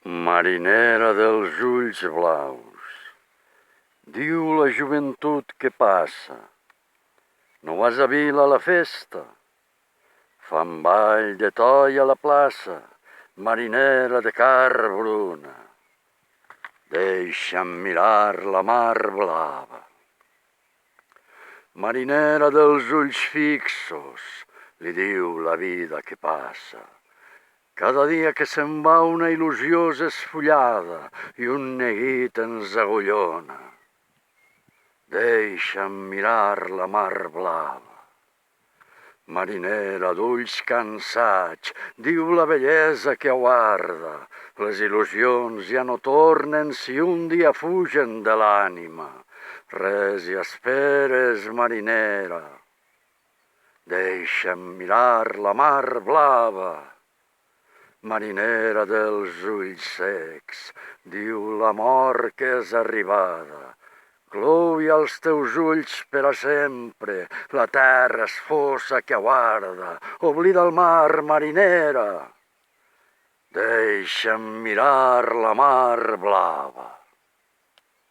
Marinera dels ulls blaus, diu la joventut que passa. No vas a Vila a la festa? Fan ball de toia a la plaça, marinera de car bruna. Deixa'm mirar la mar blava. Marinera dels ulls fixos, li diu la vida que passa. Cada dia que se'n va una il·lusió és esfullada i un neguit ens agullona. Deixa'm mirar la mar blava. Marinera d'ulls cansats, diu la bellesa que aguarda. Les il·lusions ja no tornen si un dia fugen de l'ànima. Res hi esperes, marinera. Deixa'm mirar la mar blava. Marinera dels ulls secs, diu la mort que és arribada. Cloui als teus ulls per a sempre, la terra és fossa que aguarda. Oblida el mar, marinera. Deixa'm mirar la mar blava.